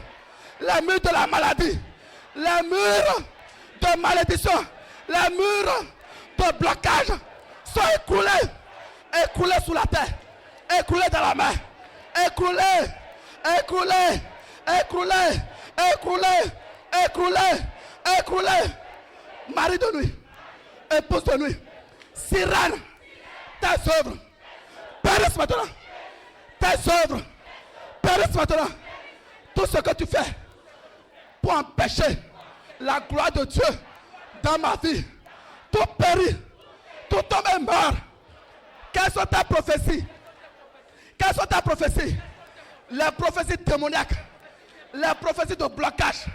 Les murs de la maladie, les murs de malédiction, les murs de blocage sont écroulés. Écroulés sous la terre, écroulés dans la mer, écroulés, écroulés, écroulés, écroulés, écroulés, écroulés. Mari de nuit, épouse de nuit, sirène, tes œuvres périssent maintenant. Tes œuvres périssent maintenant. Tout ce que tu fais pour empêcher la gloire de Dieu dans ma vie, tout périt, tout tombe et meurt. Quelles sont tes prophéties? Quelles sont tes prophéties? Les prophéties démoniaques, les prophéties de blocage,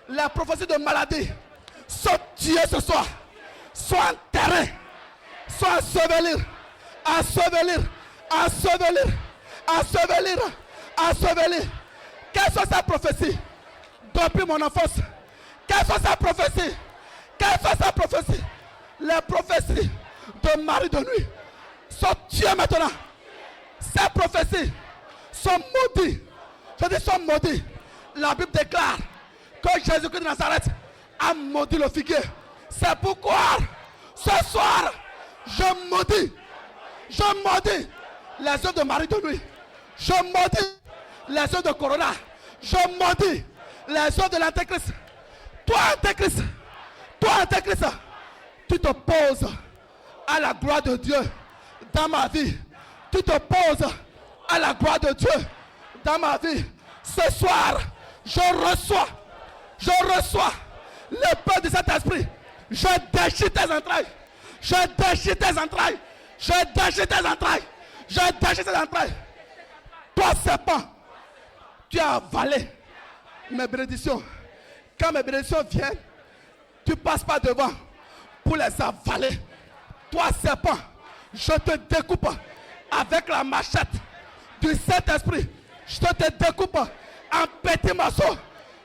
les prophéties de maladie sont tuées ce soir, sont enterrées, sont ensevelir, ensevelir, ensevelir, ensevelir, ensevelir. Quelles sont ces prophéties? Depuis mon enfance, quelles sont ces prophéties? Quelles sont ces prophéties? Les prophéties de mari de nuit sont tuées maintenant. Ces prophéties sont maudites. Je dis sont maudites. La Bible déclare que Jésus-Christ de Nazareth a maudit le figuier. C'est pourquoi ce soir, je maudis les œuvres de mari de nuit. Je maudis les œuvres de Corona. Je maudis les œuvres de l'Antéchrist. Toi, Antéchrist, tu te poses à la gloire de Dieu dans ma vie. Tu te poses à la gloire de Dieu dans ma vie. Ce soir, je reçois l'épée de cet esprit. Je déchire tes entrailles. Je déchire tes entrailles. Je déchire tes entrailles. Je déchire tes entrailles. Toi, serpent, tu as avalé mes bénédictions. Quand mes bénédictions viennent, tu passes pas devant pour les avaler. Toi, serpent, je te découpe avec la machette du Saint-Esprit. Je te découpe en petits morceaux.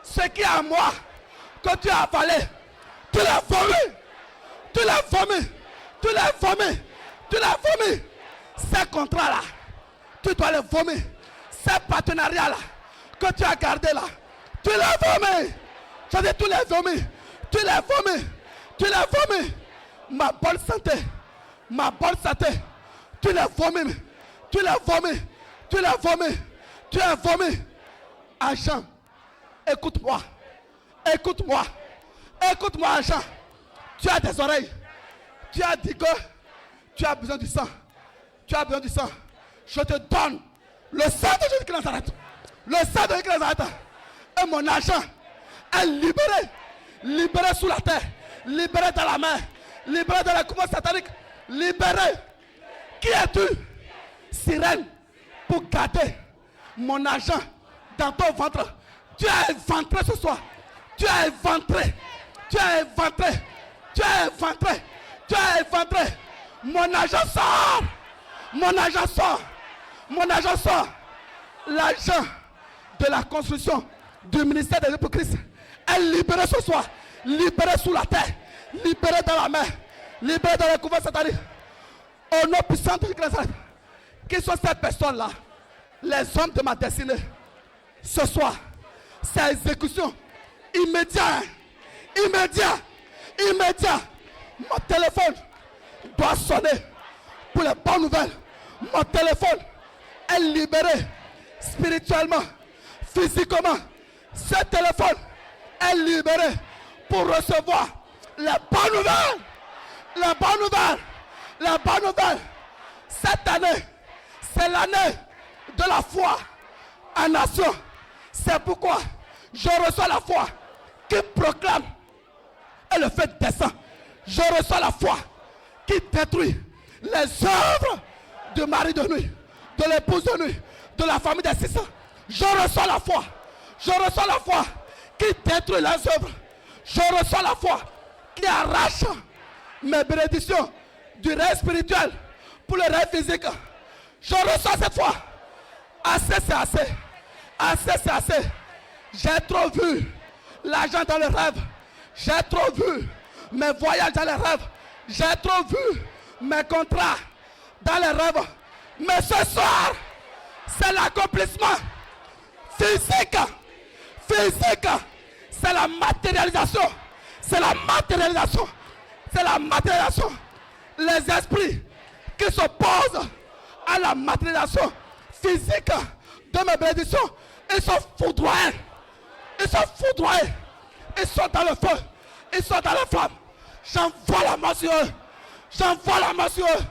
Ce qui est à moi, que tu as avalé, tu l'as vomi. Tu l'as vomi. Tu l'as vomi. Tu l'as vomi. Ces contrats-là, tu dois les vomir. Ces partenariats-là, que tu as gardés là, tu les vomis. Je dis, tu les vomis. Tu les vomis. Tu les vomis. Ma bonne santé, tu les vomis. Tu les vomis. Tu les vomis. Tu les vomis. Agent, écoute-moi. Écoute-moi. Écoute-moi, agent. Tu as des oreilles. Tu as dit que tu as besoin du sang. Tu as besoin du sang. Je te donne le sang de Jésus qui Nazareth. Le sang de Jésus qui Nazareth. Et mon agent est libéré. Libéré sous la terre. Libéré dans la mer. Libéré dans la commande satanique. Libéré. Qui es-tu? Sirène. Pour garder mon argent dans ton ventre. Tu as éventré ce soir. Tu as éventré. Tu as éventré. Tu es éventré. Tu es éventré. Mon argent sort. Mon argent sort. Mon argent sort. L'argent de la construction du ministère des hypocrites est libéré ce soir. Libéré sous la terre. Libéré dans la mer. Libéré dans les couverts sataniques. Au nom puissant de Christ. Qui sont ces personnes-là? Les hommes de ma destinée. Ce soir, c'est exécution immédiate. Immédiat. Immédiat. Mon téléphone doit sonner pour les bonnes nouvelles. Mon téléphone est libéré spirituellement, physiquement. Ce téléphone est libéré pour recevoir les bonnes nouvelles. Les bonnes nouvelles. Les bonnes nouvelles. Cette année, c'est l'année de la foi en nation. C'est pourquoi je reçois la foi qui proclame et le fait descend. Je reçois la foi qui détruit les œuvres de mari de nuit, de l'épouse de nuit, de la famille des 600. Je reçois la foi. Je reçois la foi qui détruit les œuvres. Je reçois la foi qui arrache mes bénédictions du rêve spirituel pour le rêve physique. Je reçois cette foi. Assez, c'est assez. Assez, c'est assez. J'ai trop vu l'argent dans le rêve. J'ai trop vu mes voyages dans les rêves. J'ai trop vu mes contrats dans les rêves. Mais ce soir, c'est l'accomplissement physique. Physique. C'est la matérialisation. C'est la matérialisation. C'est la matérialisation. Les esprits qui s'opposent à la matérialisation physique de mes bénédictions, ils sont foudroyés. Ils sont foudroyés. Ils sont dans le feu. Ils sont dans la flamme. J'envoie la mort sur eux. J'envoie la mort sur eux.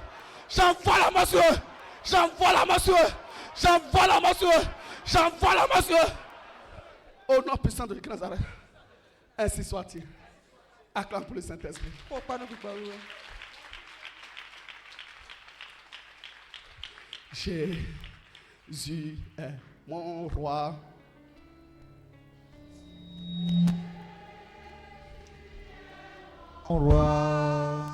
J'envoie la mort sur eux. J'envoie la mort sur eux. J'envoie la mort sur eux. J'envoie la mort sur eux. Au nom puissant de Nazareth. Ainsi soit-il. Acclame pour le Saint-Esprit. Jésus est mon roi. Mon roi.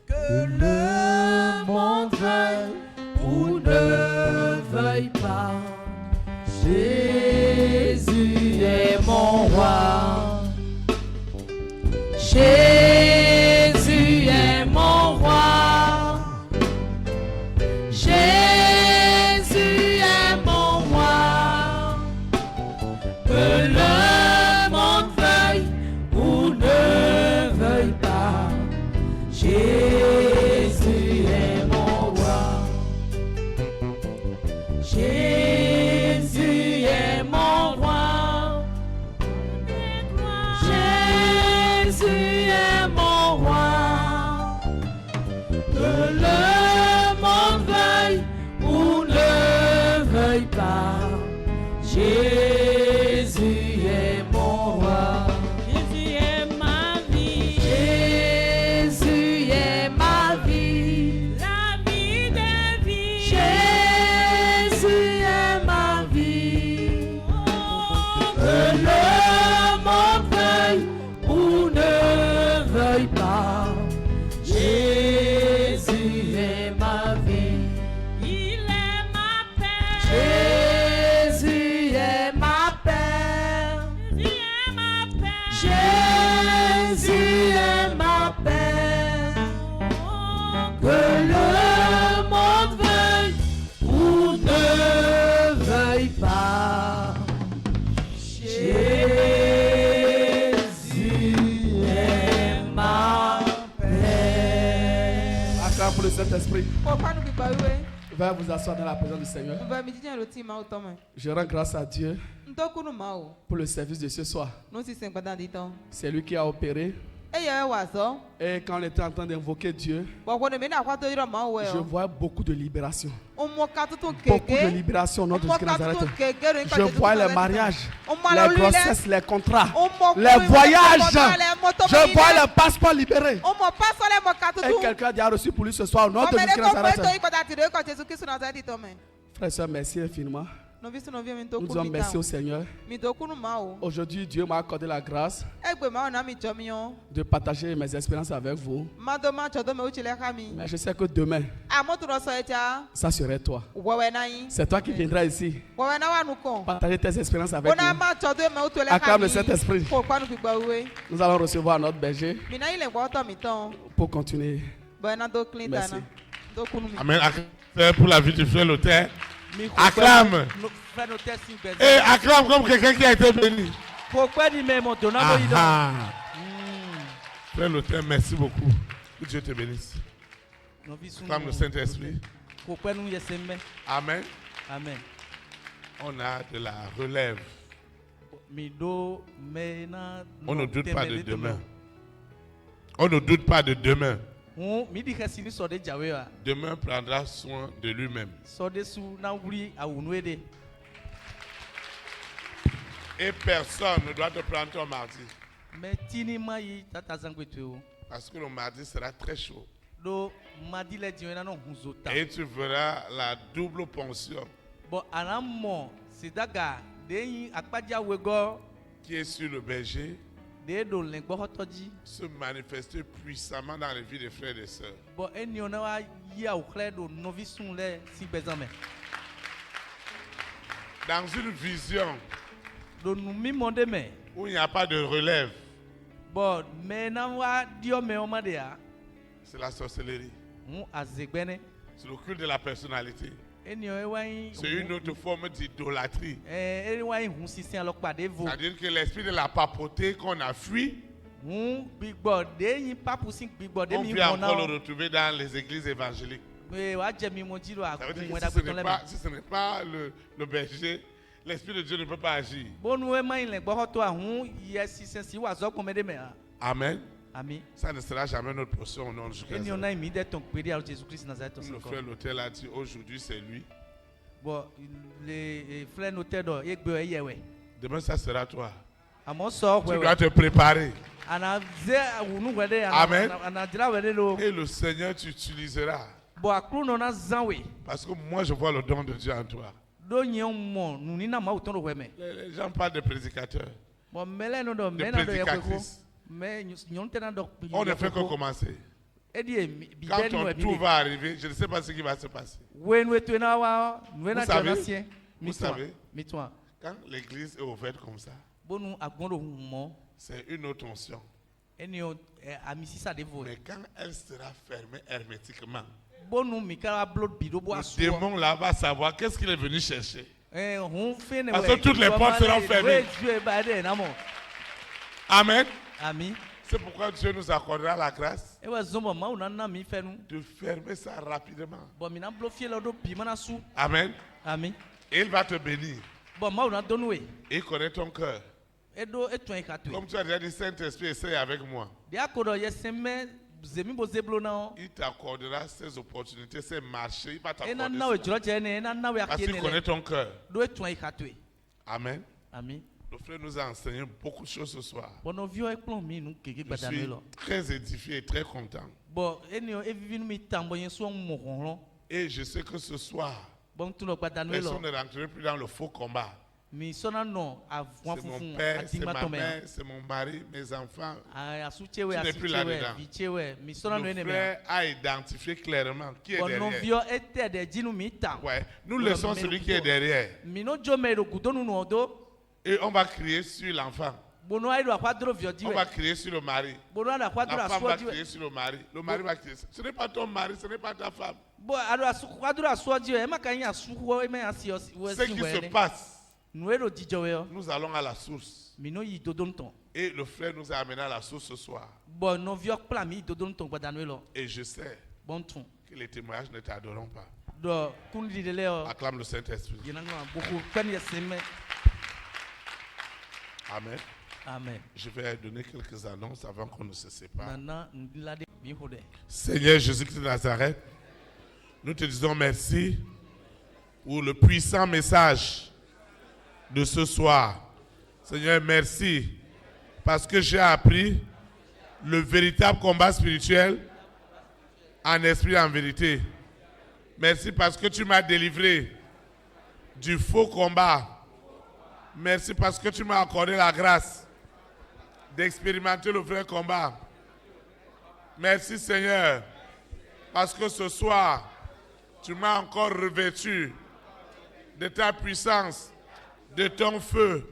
Que le monde veuille ou ne veuille pas, Jésus est mon roi. Jésus est mon roi. Jésus est mon roi. Que le monde veuille ou ne veuille pas, Jésus est mon roi. Jésus est mon roi. Jésus est mon roi. Que le monde veuille ou ne veuille pas, Jésus est mon roi. Jésus est ma vie. Jésus est ma vie. La vie de vie. Jésus est ma vie. Que le monde veuille ou ne veuille pas, Jésus est ma vie. Il est ma paix. Jésus est ma paix. Jésus est ma paix. Que le monde veuille ou ne veuille pas, Jésus est ma paix. Acclame pour le Saint-Esprit. Veuillez vous asseoir dans la présence du Seigneur. Je rends grâce à Dieu pour le service de ce soir. C'est lui qui a opéré. Et quand on était en train d'invoquer Dieu, je vois beaucoup de libération. Beaucoup de libération au nom de Nazareth. Je vois les mariages, les grossesses, les contrats, les voyages. Je vois les passeports libérés. Et quelqu'un a reçu pour lui ce soir au nom de Nazareth. Frère et soeur, merci infiniment. Nous disons merci au Seigneur. Aujourd'hui, Dieu m'a accordé la grâce de partager mes expériences avec vous. Mais je sais que demain, ça serait toi. C'est toi qui viendras ici partager tes expériences avec nous. Acclame le Saint-Esprit. Nous allons recevoir notre berger pour continuer. Merci. Amen. Pour la vie du frère Lothaire. Acclame. Et acclame comme quelqu'un qui a été béni. Frère Lothaire, merci beaucoup. Que Dieu te bénisse. Acclame le Saint-Esprit. Amen. Amen. On a de la relève. On ne doute pas de demain. On ne doute pas de demain. Demain prendra soin de lui-même. Et personne ne doit te prendre ton mardi. Parce que le mardi sera très chaud. Et tu verras la double ponction qui est sur le berger se manifester puissamment dans les vies des frères et des sœurs. Dans une vision où il n'y a pas de relève, c'est la sorcellerie. C'est le culte de la personnalité. C'est une autre forme d'idolâtrie. C'est-à-dire que l'esprit de la papauté qu'on a fui, on vient encore le retrouver dans les églises évangéliques. Ça veut dire que si ce n'est pas le berger, l'esprit de Dieu ne peut pas agir. Amen. Ça ne sera jamais notre portion au nom de Jésus-Christ. Le frère Lothaire a dit aujourd'hui c'est lui. Demain ça sera toi. Tu dois te préparer. Amen. Et le Seigneur t'utilisera. Parce que moi je vois le don de Dieu en toi. Les gens parlent de prédicateurs, de prédicatrices. On ne fait que commencer. Quand tout va arriver, je ne sais pas ce qui va se passer. Vous savez, quand l'église est ouverte comme ça, c'est une autre onction. Mais quand elle sera fermée hermétiquement, le démon là va savoir qu'est-ce qu'il est venu chercher. Parce que toutes les portes seront fermées. Amen. C'est pourquoi Dieu nous accordera la grâce de fermer ça rapidement. Amen. Et il va te bénir. Et il connaît ton cœur. Comme tu as déjà dit, Saint-Esprit, essaye avec moi. Il t'accordera ces opportunités, ces marchés. Il va t'accorder parce qu'il connaît ton cœur. Amen. Le frère nous a enseigné beaucoup de choses ce soir. Je suis très édifié et très content. Et je sais que ce soir, personne ne rentrerait plus dans le faux combat. C'est mon père, c'est ma mère, c'est mon mari, mes enfants. Tu n'es plus là-dedans. Le frère a identifié clairement qui est derrière. Ouais. Nous laissons celui qui est derrière. Et on va crier sur l'enfant. On va crier sur le mari. La femme va crier sur le mari. Le mari va crier. Ce n'est pas ton mari, ce n'est pas ta femme. Ce qui se passe, nous allons à la source. Et le frère nous a amené à la source ce soir. Et je sais que les témoignages ne t'adoreront pas. Acclame le Saint-Esprit. Amen. Je vais donner quelques annonces avant qu'on ne se sépare. Seigneur Jésus-Christ de Nazareth, nous te disons merci pour le puissant message de ce soir. Seigneur, merci parce que j'ai appris le véritable combat spirituel en esprit et en vérité. Merci parce que tu m'as délivré du faux combat. Merci parce que tu m'as accordé la grâce d'expérimenter le vrai combat. Merci Seigneur, parce que ce soir, tu m'as encore revêtu de ta puissance, de ton feu,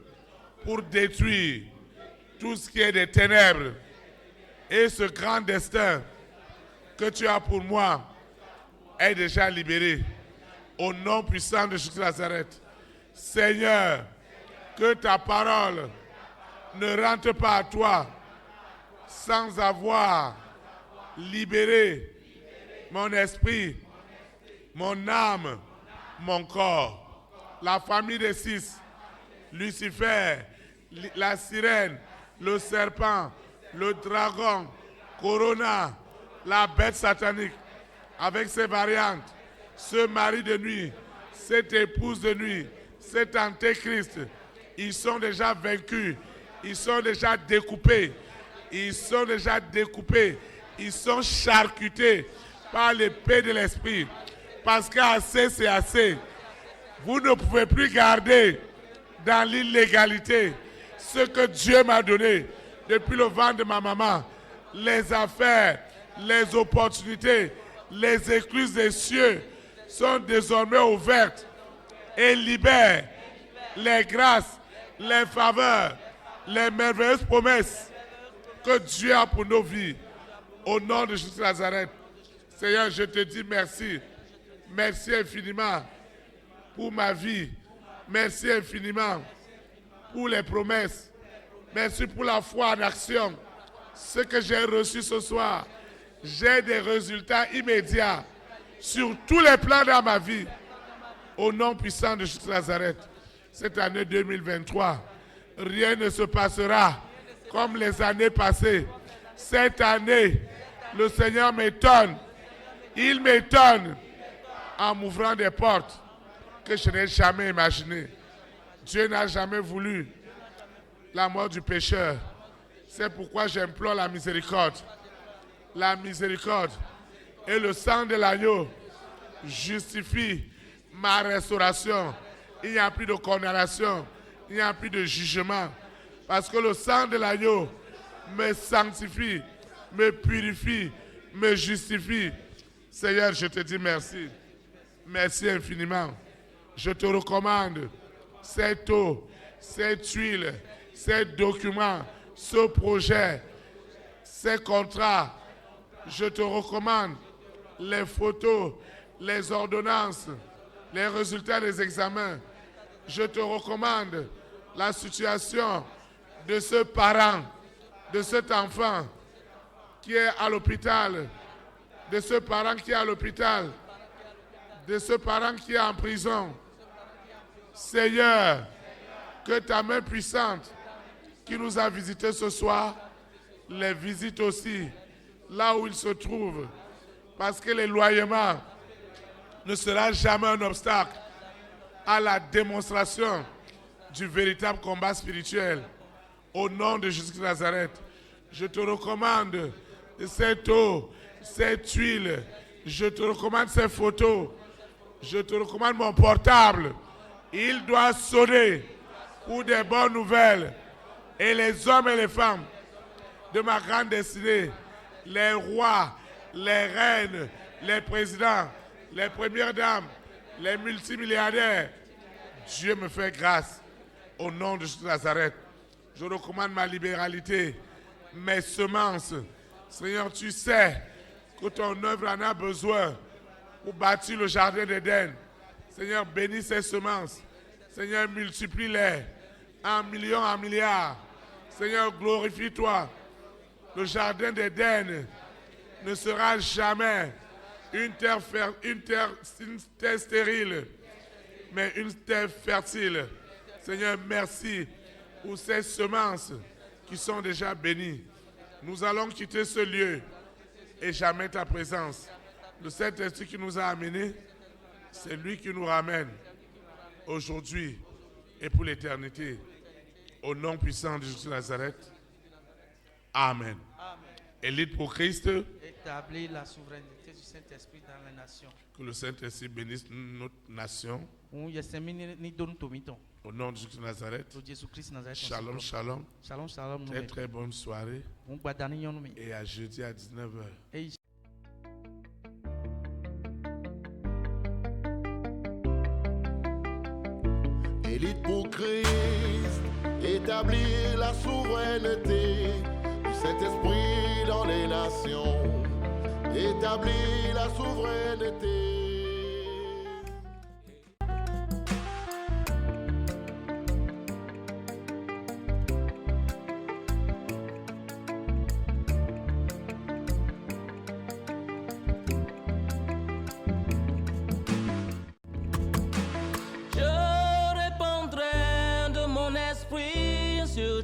pour détruire tout ce qui est des ténèbres. Et ce grand destin que tu as pour moi est déjà libéré. Au nom puissant de Jésus de Nazareth. Seigneur, que ta parole ne rentre pas à toi sans avoir libéré mon esprit, mon âme, mon corps. La famille des 6, Lucifer, la sirène, le serpent, le dragon, Corona, la bête satanique, avec ses variantes, ce mari de nuit, cette épouse de nuit, cet antéchrist, ils sont déjà vaincus, ils sont déjà découpés, ils sont charcutés par l'épée de l'esprit. Parce qu'assez, c'est assez. Vous ne pouvez plus garder dans l'illégalité ce que Dieu m'a donné depuis le ventre de ma maman. Les affaires, les opportunités, les écluses des cieux sont désormais ouvertes et libèrent les grâces, les faveurs, les merveilleuses promesses que Dieu a pour nos vies. Au nom de Jésus de Nazareth, Seigneur, je te dis merci. Merci infiniment pour ma vie. Merci infiniment pour les promesses. Merci pour la foi en action. Ce que j'ai reçu ce soir, j'ai des résultats immédiats sur tous les plans dans ma vie. Au nom puissant de Jésus de Nazareth, cette année 2023, rien ne se passera comme les années passées. Cette année, le Seigneur m'étonne. Il m'étonne en m'ouvrant des portes que je n'ai jamais imaginées. Dieu n'a jamais voulu la mort du pécheur. C'est pourquoi j'implore la miséricorde. La miséricorde et le sang de l'agneau justifie ma restauration. Il n'y a plus de condamnation, il n'y a plus de jugement. Parce que le sang de l'agneau me sanctifie, me purifie, me justifie. Seigneur, je te dis merci. Merci infiniment. Je te recommande cette eau, cette huile, ces documents, ce projet, ces contrats. Je te recommande les photos, les ordonnances, les résultats des examens. Je te recommande la situation de ce parent, de cet enfant qui est à l'hôpital, de ce parent qui est à l'hôpital, de ce parent qui est en prison. Seigneur, que ta main puissante qui nous a visités ce soir, les visite aussi là où ils se trouvent, parce que l'éloignement ne sera jamais un obstacle à la démonstration du véritable combat spirituel. Au nom de Jésus de Nazareth, je te recommande cette eau, cette huile, je te recommande ces photos, je te recommande mon portable. Il doit sonner pour des bonnes nouvelles. Et les hommes et les femmes de ma grande destinée, les rois, les reines, les présidents, les premières dames, les multimilliardaires, Dieu me fait grâce au nom de Jésus de Nazareth. Je recommande ma libéralité, mes semences. Seigneur, tu sais que ton œuvre en a besoin pour bâtir le jardin d'Éden. Seigneur, bénis ces semences. Seigneur, multiplie-les en millions, en milliards. Seigneur, glorifie-toi. Le jardin d'Éden ne sera jamais une terre stérile, mais une terre fertile. Seigneur, merci pour ces semences qui sont déjà bénies. Nous allons quitter ce lieu et jamais ta présence. Le Saint-Esprit qui nous a amenés, c'est lui qui nous ramène aujourd'hui et pour l'éternité. Au nom puissant de Jésus de Nazareth. Amen. Élite pour Christ. Établir la souveraineté du Saint-Esprit dans les nations. Que le Saint-Esprit bénisse notre nation. Au nom de Jésus Nazareth. Shalom, shalom. Shalom, shalom. Très très bonne soirée. Et à jeudi à 19h. Élite pour Christ, établir la souveraineté du Saint-Esprit dans les nations. Établir la souveraineté.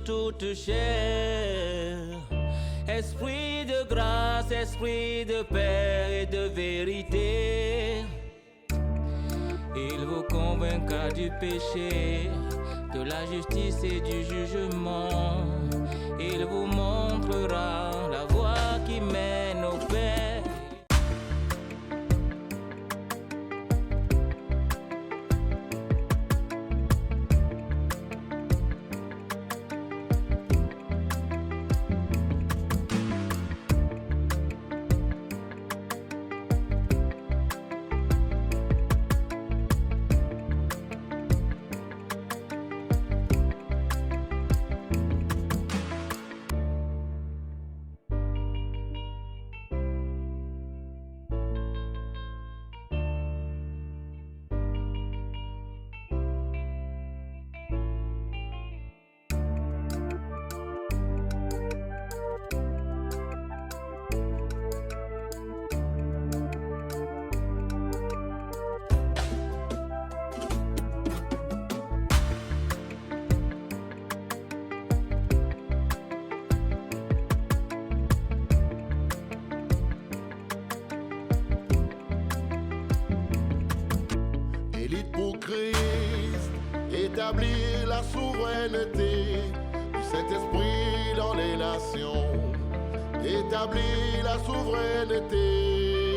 Toute chair, esprit de grâce, esprit de paix et de vérité. Il vous convaincra du péché, de la justice et du jugement. Il vous montrera la voie qui mène au Père. Établir la souveraineté du Saint-Esprit dans les nations. Établir la souveraineté.